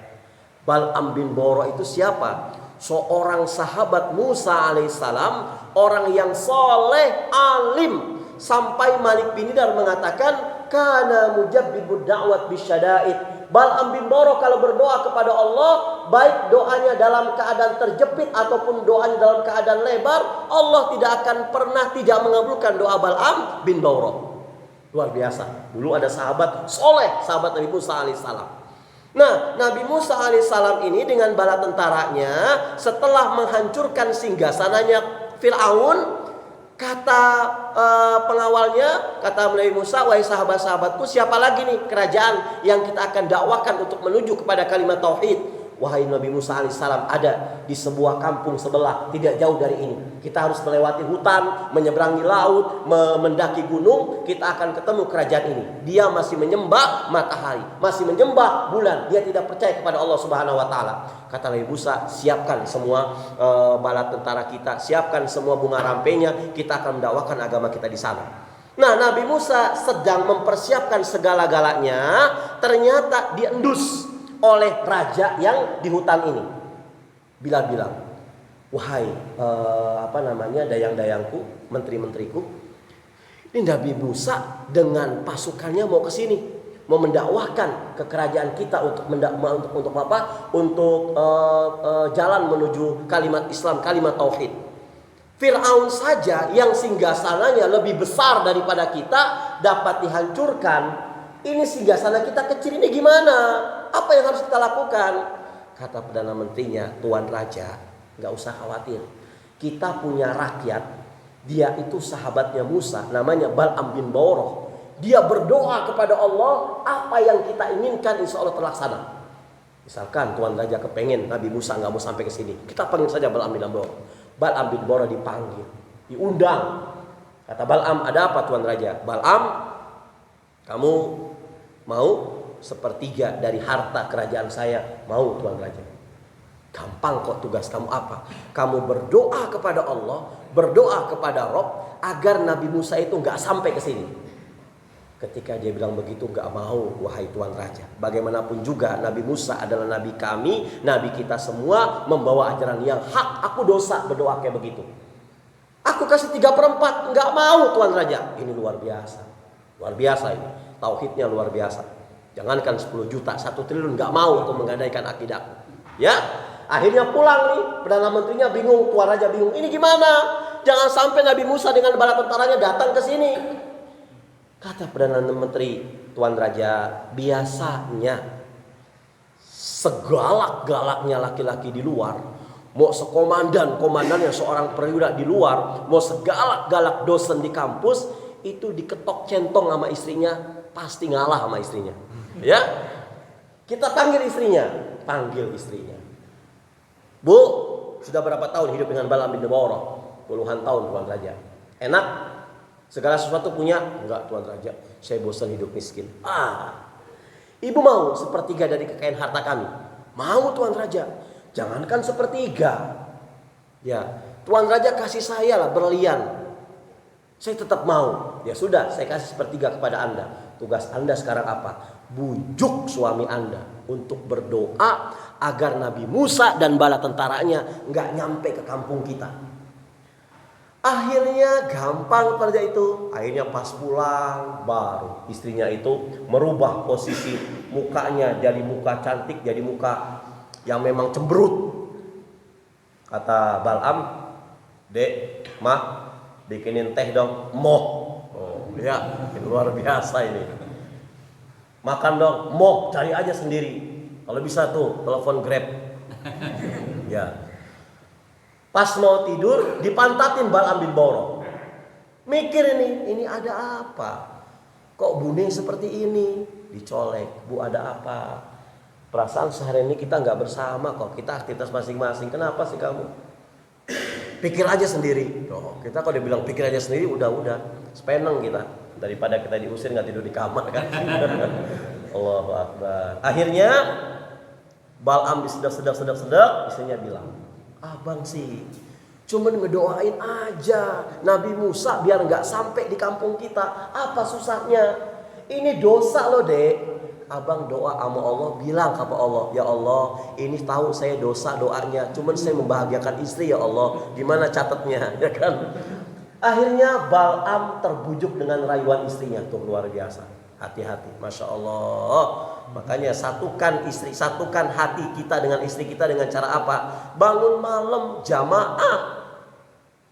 Bal'am bin Bauroh itu siapa? Seorang sahabat Musa alaihissalam, orang yang soleh, alim. Sampai Malik bin Nidar mengatakan, kana mujabbibud da'wat bisyada'id. Bal'am bin Bauroh kalau berdoa kepada Allah, baik doanya dalam keadaan terjepit ataupun doanya dalam keadaan lebar, Allah tidak akan pernah tidak mengabulkan doa Bal'am bin Bauroh. Luar biasa. Dulu ada sahabat soleh, sahabat Nabi Musa alaihissalam. Nah, Nabi Musa alaihissalam ini dengan bala tentaranya, setelah menghancurkan singgasananya Fir'aun, kata pengawalnya, kata Nabi Musa, wahai sahabat-sahabatku, siapa lagi nih kerajaan yang kita akan dakwakan untuk menuju kepada kalimat tauhid? Wahai Nabi Musa alaihissalam, ada di sebuah kampung sebelah, tidak jauh dari ini. Kita harus melewati hutan, menyeberangi laut, mendaki gunung, kita akan ketemu kerajaan ini. Dia masih menyembah matahari, masih menyembah bulan. Dia tidak percaya kepada Allah Subhanahu wa ta'ala. Kata Nabi Musa, siapkan semua bala tentara kita, siapkan semua bunga rampenya, kita akan mendakwakan agama kita di sana. Nah, Nabi Musa sedang mempersiapkan segala-galanya, ternyata diendus oleh raja yang di hutan ini. Bilang, wahai dayang-dayangku, menteri-menteriku, ini Nabi Musa dengan pasukannya mau ke sini, mau mendakwahkan ke kerajaan kita untuk apa? Untuk jalan menuju kalimat Islam, kalimat tauhid. Fir'aun saja yang singgasananya lebih besar daripada kita dapat dihancurkan. Ini singgasana kita kecil ini gimana? Apa yang harus kita lakukan? Kata Perdana Menterinya, Tuan Raja, gak usah khawatir. Kita punya rakyat, dia itu sahabatnya Musa, namanya Bal'am bin Bauroh. Dia berdoa kepada Allah, apa yang kita inginkan insya Allah terlaksana. Misalkan Tuan Raja kepengen Nabi Musa gak mau sampai ke sini, kita panggil saja Bal'am bin Bauroh. Bal'am bin Bauroh dipanggil, diundang. Kata Bal'am, ada apa Tuan Raja? Bal'am, kamu mau sepertiga dari harta kerajaan saya? Mau Tuan Raja. Gampang kok, tugas kamu apa? Kamu berdoa kepada Allah, berdoa kepada Rob agar Nabi Musa itu gak sampai ke sini. Ketika dia bilang begitu, gak mau, wahai Tuan Raja. Bagaimanapun juga Nabi Musa adalah Nabi kami, Nabi kita semua, membawa ajaran yang hak. Aku dosa berdoa kayak begitu. Aku kasih 3/4, gak mau Tuan Raja. Ini luar biasa. Luar biasa ini. Tauhidnya luar biasa. Jangankan 10 juta, 1 triliun gak mau untuk menggadaikan akidah. Ya, Akhirnya pulang nih, Perdana Menterinya bingung, Tuan Raja bingung. Ini gimana? Jangan sampai Nabi Musa dengan bala tentaranya datang ke sini. Kata Perdana Menteri, Tuan Raja, biasanya segalak-galaknya laki-laki di luar, mau komandan yang seorang perwira di luar, mau segalak-galak dosen di kampus, itu diketok centong sama istrinya, pasti ngalah sama istrinya. Ya, kita panggil istrinya. Bu, sudah berapa tahun hidup dengan Balaam bin Ba'orah? Puluhan tahun, Tuan Raja. Enak? Segala sesuatu punya? Enggak, Tuan Raja. Saya bosan hidup miskin. Ibu mau sepertiga dari kekayaan harta kami? Mau, Tuan Raja. Jangankan sepertiga. Ya, Tuan Raja kasih saya lah berlian. Saya tetap mau. Ya sudah, saya kasih sepertiga kepada Anda. Tugas Anda sekarang apa? Bujuk suami Anda untuk berdoa agar Nabi Musa dan bala tentaranya nggak nyampe ke kampung kita. Akhirnya gampang kerja itu. Akhirnya pas pulang baru istrinya itu merubah posisi mukanya dari muka cantik jadi muka yang memang cemberut. Kata Balaam, Dek, Mah, bikinin teh dong. Moh. Oh ya, ini luar biasa ini. Makan dong. Moh, cari aja sendiri. Kalau bisa tuh telepon Grab. Ya. Pas mau tidur dipantatin Balaam bin Ba'orah. Mikir ini ada apa? Kok buning seperti ini? Dicolek, Bu, ada apa? Perasaan sehari ini kita nggak bersama kok. Kita aktivitas masing-masing. Kenapa sih kamu? Pikir aja sendiri. Kita kalau dia bilang pikir aja sendiri, udah sepeneng kita. Daripada kita diusir nggak tidur di kamar kan. Allahu Akbar. Akhirnya Balaam sedek, istrinya bilang, abang sih cuman ngedoain aja Nabi Musa biar nggak sampai di kampung kita. Apa susahnya? Ini dosa loh, Dek. Abang doa sama Allah, bilang kepada Allah, ya Allah, ini tahu saya dosa doanya, cuman saya membahagiakan istri ya Allah. Gimana catatnya, ya kan? Akhirnya Balaam terbujuk dengan rayuan istrinya. Tuh luar biasa. Hati-hati, Masya Allah. Makanya satukan hati kita dengan istri kita dengan cara apa? Bangun malam jamaah.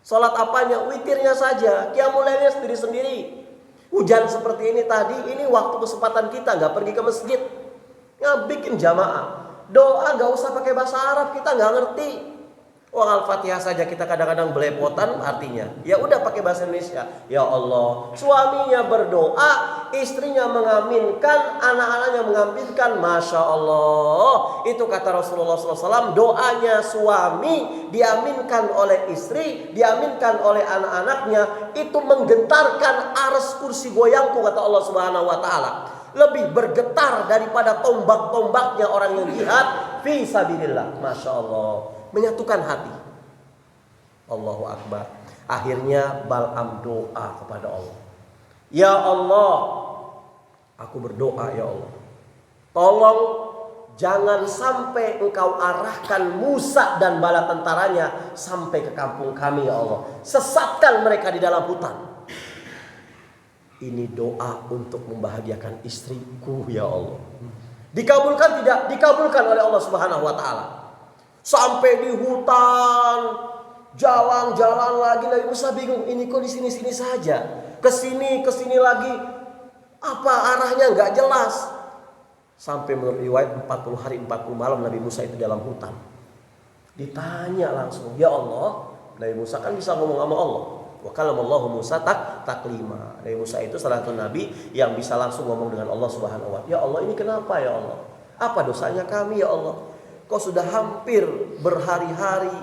Sholat apanya? Witirnya saja. Qiyamul lailnya sendiri-sendiri. Hujan seperti ini tadi, ini waktu kesempatan kita nggak pergi ke masjid, nggak bikin jamaah. Doa nggak usah pakai bahasa Arab, kita nggak ngerti. Al-Fatihah saja kita kadang-kadang belepotan artinya. Ya udah pakai bahasa Indonesia. Ya Allah, suaminya berdoa, istrinya mengaminkan, anak-anaknya mengaminkan. Masya Allah. Itu kata Rasulullah SAW. Doanya suami diaminkan oleh istri, diaminkan oleh anak-anaknya. Itu menggentarkan aras kursi goyangku, kata Allah Subhanahu Wa Taala. Lebih bergetar daripada tombak-tombaknya orang yang jihad fi sabilillah. Masya Allah. Menyatukan hati. Allahu Akbar. Akhirnya Balaam doa kepada Allah. Ya Allah, aku berdoa ya Allah. Tolong jangan sampai engkau arahkan Musa dan bala tentaranya sampai ke kampung kami ya Allah. Sesatkan mereka di dalam hutan. Ini doa untuk membahagiakan istriku ya Allah. Dikabulkan tidak? Dikabulkan oleh Allah Subhanahu Wa Taala. Sampai di hutan, jalan-jalan lagi, Nabi Musa bingung, ini kok di sini-sini saja, kesini lagi, apa arahnya nggak jelas. Sampai menurut riwayat 40 hari 40 malam Nabi Musa itu dalam hutan. Ditanya langsung, ya Allah, Nabi Musa kan bisa ngomong sama Allah. Wa kalamallahu Musa taklima. Nabi Musa itu salah satu nabi yang bisa langsung ngomong dengan Allah Subhanahu wa Ta'ala. Ya Allah, ini kenapa ya Allah? Apa dosanya kami ya Allah? Kok sudah hampir berhari-hari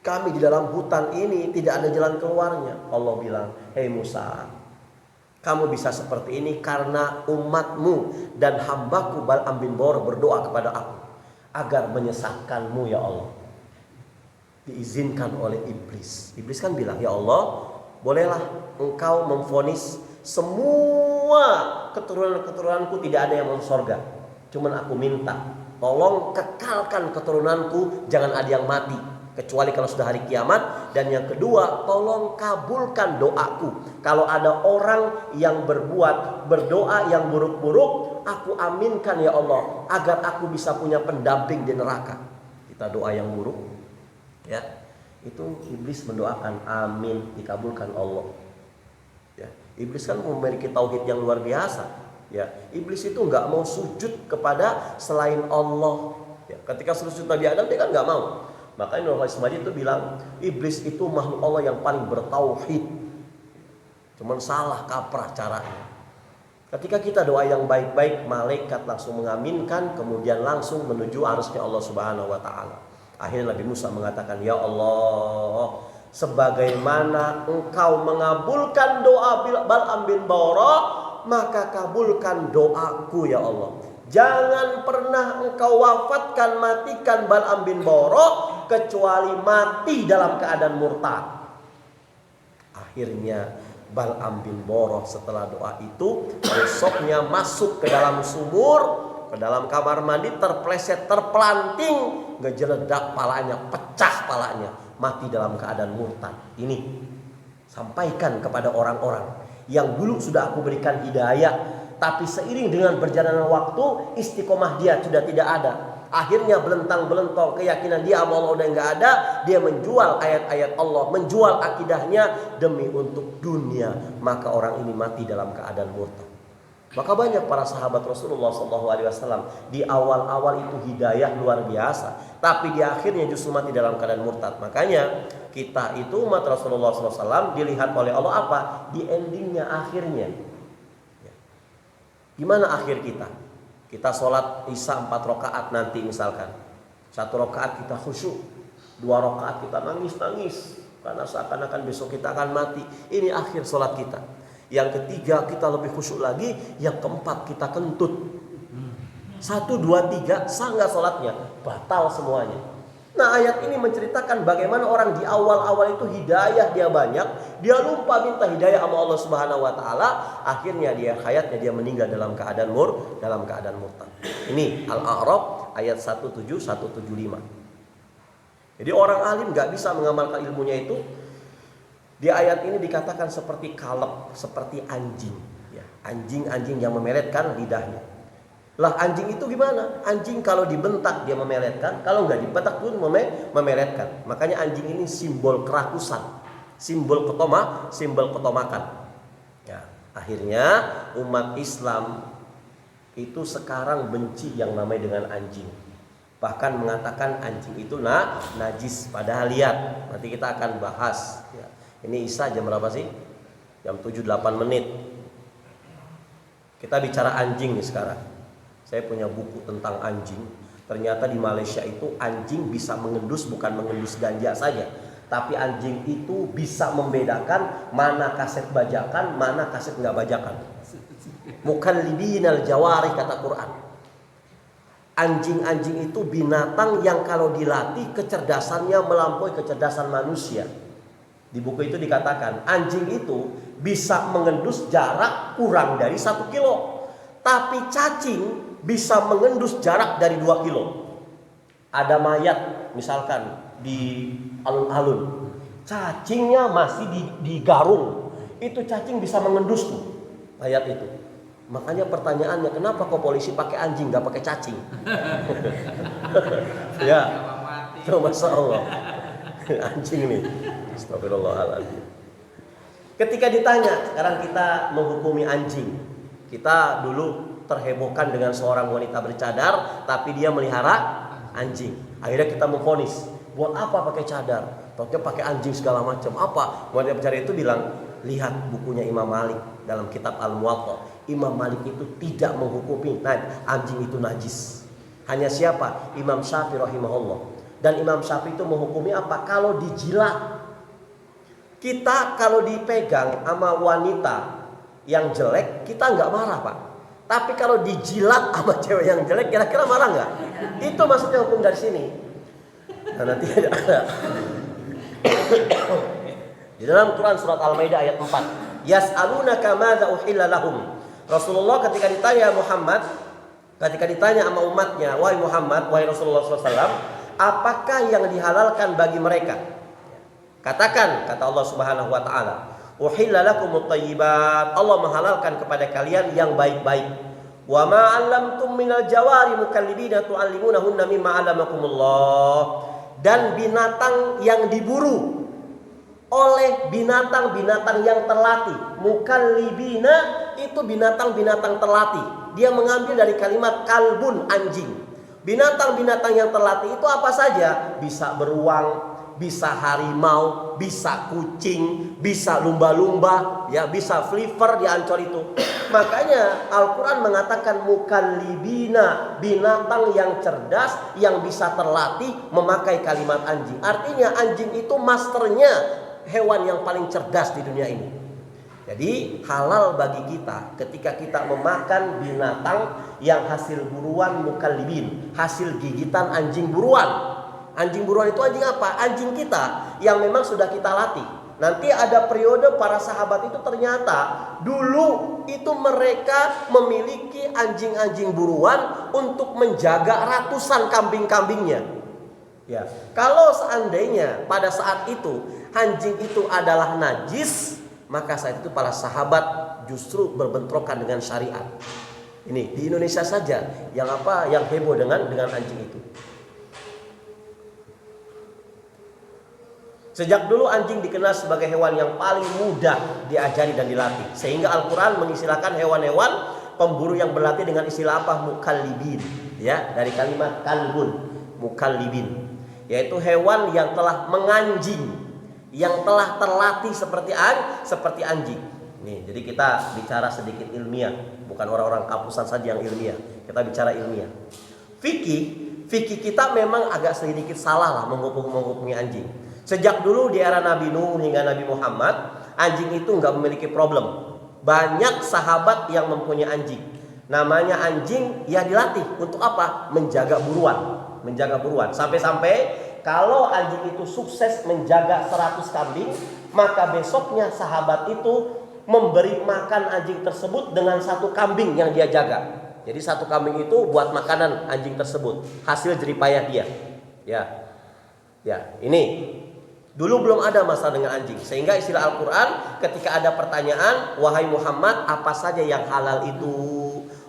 kami di dalam hutan ini tidak ada jalan keluarnya. Allah bilang, hei Musa, kamu bisa seperti ini karena umatmu dan hambaku Balaam bin Ba'orah berdoa kepada aku agar menyesatkanmu ya Allah. Diizinkan oleh iblis. Iblis kan bilang, ya Allah, bolehlah engkau memvonis semua keturunan-keturunanku tidak ada yang masuk surga. Cuman aku minta, tolong kekalkan keturunanku, jangan ada yang mati kecuali kalau sudah hari kiamat. Dan yang kedua, tolong kabulkan doaku. Kalau ada orang yang berdoa yang buruk-buruk, aku aminkan ya Allah agar aku bisa punya pendamping di neraka. kita doa yang buruk, ya, itu iblis mendoakan amin, dikabulkan Allah. Ya, iblis kan memiliki tauhid yang luar biasa. Ya, iblis itu nggak mau sujud kepada selain Allah. Ya, ketika sujud Nabi Adam dia kan nggak mau. Makanya Nurul Ismail itu bilang iblis itu makhluk Allah yang paling bertauhid. Cuman salah kaprah caranya. Ketika kita doa yang baik-baik, malaikat langsung mengaminkan, kemudian langsung menuju arusnya Allah Subhanahu wa taala. Akhirnya Nabi Musa mengatakan, "Ya Allah, sebagaimana Engkau mengabulkan doa Bal'am bin Ba'urah, maka kabulkan doaku ya Allah. Jangan pernah Engkau wafatkan, matikan Bal'am bin Ba'urah kecuali mati dalam keadaan murtad." Akhirnya Bal'am bin Ba'urah setelah doa itu besoknya masuk ke dalam sumur, ke dalam kamar mandi, terpleset, terpelanting, ngejeledak palanya, pecah palanya, mati dalam keadaan murtad. Ini sampaikan kepada orang-orang yang dulu sudah aku berikan hidayah, tapi seiring dengan berjalannya waktu istiqomah dia sudah tidak ada. Akhirnya belentang-belentong keyakinan dia sama Allah udah nggak ada. Dia menjual ayat-ayat Allah, menjual akidahnya demi untuk dunia. Maka orang ini mati dalam keadaan murtad. Maka banyak para sahabat Rasulullah SAW di awal-awal itu hidayah luar biasa, tapi di akhirnya justru mati dalam keadaan murtad. Makanya kita itu umat Rasulullah SAW dilihat oleh Allah apa? Di endingnya, akhirnya. Gimana akhir kita? Kita sholat isya 4 rakaat nanti misalkan. 1 rakaat kita khusyuk, 2 rakaat kita nangis-nangis karena seakan-akan besok kita akan mati. Ini akhir sholat kita. Yang ketiga kita lebih khusyuk lagi. Yang keempat kita kentut. 1, 2, 3 sah nggak sholatnya? Batal semuanya. Nah, ayat ini menceritakan bagaimana orang di awal-awal itu hidayah dia banyak, dia lupa minta hidayah sama Allah Subhanahu wa taala, akhirnya dia hayatnya dia meninggal dalam keadaan murtad. Ini Al-A'raf ayat 17 175. Jadi orang alim nggak bisa mengamalkan ilmunya itu. Di ayat ini dikatakan seperti kaleb, seperti anjing, ya, anjing-anjing yang memeletkan lidahnya. Lah anjing itu gimana? Anjing kalau dibentak dia memeletkan, kalau nggak dibentak pun memeletkan. Makanya anjing ini simbol kerakusan, simbol ketomakan. Ya, akhirnya umat Islam itu sekarang benci yang namanya dengan anjing. Bahkan mengatakan anjing itu najis. Padahal lihat, nanti kita akan bahas. Ya. Ini Isya jam berapa sih? Jam 7-8 menit. Kita bicara anjing nih sekarang. Saya punya buku tentang anjing. Ternyata di Malaysia itu anjing bisa mengendus, bukan mengendus ganja saja, tapi anjing itu bisa membedakan mana kaset bajakan, mana kaset nggak bajakan. Mukallibinal jawari kata Quran. Anjing-anjing itu binatang yang kalau dilatih kecerdasannya melampaui kecerdasan manusia. Di buku itu dikatakan anjing itu bisa mengendus jarak kurang dari 1 kilo, tapi cacing bisa mengendus jarak dari 2 kilo. Ada mayat misalkan di alun-alun, cacingnya masih di garung, itu cacing bisa mengendus tuh mayat itu. Makanya pertanyaannya, kenapa kok polisi pakai anjing nggak pakai cacing? Ya, itu Masya Allah. Anjing nih, astagfirullahaladzim. Ketika ditanya, sekarang kita menghukumi anjing. Kita dulu terhebohkan dengan seorang wanita bercadar, tapi dia melihara anjing. Akhirnya kita memvonis, buat apa pakai cadar? Taunya pakai anjing segala macam. Apa? Wanita bercadar itu bilang, lihat bukunya Imam Malik dalam kitab Al-Muwatta. Imam Malik itu tidak menghukumi anjing itu najis. Hanya siapa? Imam Syafi'i rahimahullah. Dan Imam Syafi'i itu menghukumi apa? Kalau dijilat. Kita kalau dipegang sama wanita yang jelek, kita nggak marah, Pak. Tapi kalau dijilat sama cewek yang jelek, kira-kira marah nggak? Itu maksudnya hukum dari sini. Nah, nanti ada. Di dalam Quran surat Al-Maidah ayat 4. Yas'alunaka madza uhilla lahum. Rasulullah ketika ditanya sama umatnya, wahai Muhammad, wahai Rasulullah SAW, apakah yang dihalalkan bagi mereka? Katakan, kata Allah Subhanahu wa taala, uhilla lakumut thayyibat. Allah menghalalkan kepada kalian yang baik-baik. Wa ma 'allamtum minal jawari mukallibina tu'allimunahunna mimma 'allamakumullah. Dan binatang yang diburu oleh binatang-binatang yang terlatih. Mukallibina itu binatang-binatang terlatih. Dia mengambil dari kalimat kalbun, anjing. Binatang-binatang yang terlatih itu apa saja? Bisa beruang, bisa harimau, bisa kucing, bisa lumba-lumba, ya, bisa flivver di Ancol itu. Makanya Al-Quran mengatakan mukallibina, binatang yang cerdas, yang bisa terlatih, memakai kalimat anjing. Artinya anjing itu masternya hewan yang paling cerdas di dunia ini. Jadi halal bagi kita ketika kita memakan binatang yang hasil buruan mukallibin, hasil gigitan anjing buruan. Anjing buruan itu anjing apa? Anjing kita yang memang sudah kita latih. Nanti ada periode para sahabat itu ternyata dulu itu mereka memiliki anjing-anjing buruan untuk menjaga ratusan kambing-kambingnya. Ya, kalau seandainya pada saat itu anjing itu adalah najis, maka saat itu para sahabat justru berbentrokan dengan syariat. Ini di Indonesia saja yang heboh dengan anjing itu. Sejak dulu anjing dikenal sebagai hewan yang paling mudah diajari dan dilatih. Sehingga Al-Quran mengistilahkan hewan-hewan pemburu yang berlatih dengan istilah apa? Mukallibin. Ya, dari kalimat kalbun, mukallibin. Yaitu hewan yang telah menganjing, yang telah terlatih seperti anjing. Nih, jadi kita bicara sedikit ilmiah, bukan orang-orang kampusan saja yang ilmiah. Kita bicara ilmiah. Fikih kita memang agak sedikit salah lah menghukumi anjing. Sejak dulu di era Nabi Nuh hingga Nabi Muhammad, anjing itu nggak memiliki problem. Banyak sahabat yang mempunyai anjing. Namanya anjing ya dilatih untuk apa? Menjaga buruan. Sampai-sampai kalau anjing itu sukses menjaga 100 kambing, maka besoknya sahabat itu memberi makan anjing tersebut dengan 1 kambing yang dia jaga. Jadi 1 kambing itu buat makanan anjing tersebut, hasil jeripayah dia. Ya, ini dulu belum ada masalah dengan anjing. Sehingga istilah Al-Quran ketika ada pertanyaan, wahai Muhammad, apa saja yang halal itu?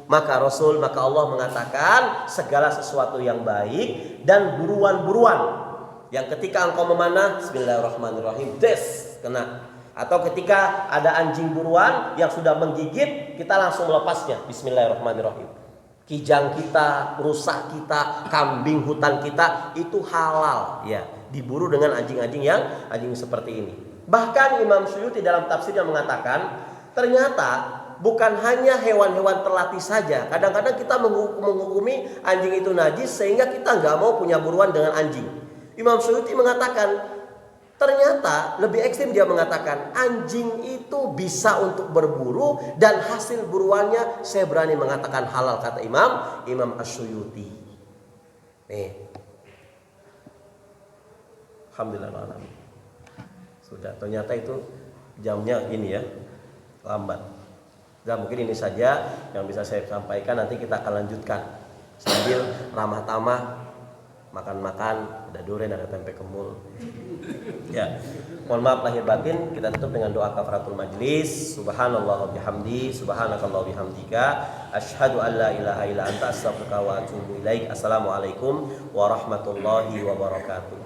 Maka Allah mengatakan segala sesuatu yang baik dan buruan-buruan. Yang ketika engkau memanah, bismillahirrahmanirrahim, kena. Atau ketika ada anjing buruan yang sudah menggigit, kita langsung melepasnya, bismillahirrahmanirrahim. Kijang kita, rusak kita, kambing hutan kita itu halal, ya, diburu dengan anjing seperti ini. Bahkan Imam Suyuti dalam tafsirnya mengatakan, ternyata bukan hanya hewan-hewan terlatih saja. Kadang-kadang kita menghukumi anjing itu najis sehingga kita nggak mau punya buruan dengan anjing. Imam Suyuti mengatakan, ternyata lebih ekstrim, dia mengatakan anjing itu bisa untuk berburu dan hasil buruannya saya berani mengatakan halal, kata Imam Asy-Suyuti. Nih. Alhamdulillah. Sudah, ternyata itu jamnya ini ya, lambat. Nah, mungkin ini saja yang bisa saya sampaikan, nanti kita akan lanjutkan sambil ramah tamah, makan-makan, ada durian, ada tempe kemul. Ya, mohon maaf lahir batin. Kita tutup dengan doa kafaratul majlis. Subhanallah wa bihamdi, subhanakallah wa bihamdika, asyhadu an la ilaha illa anta, astaghfiruka wa atubu ilaik. Assalamualaikum warahmatullahi wabarakatuh.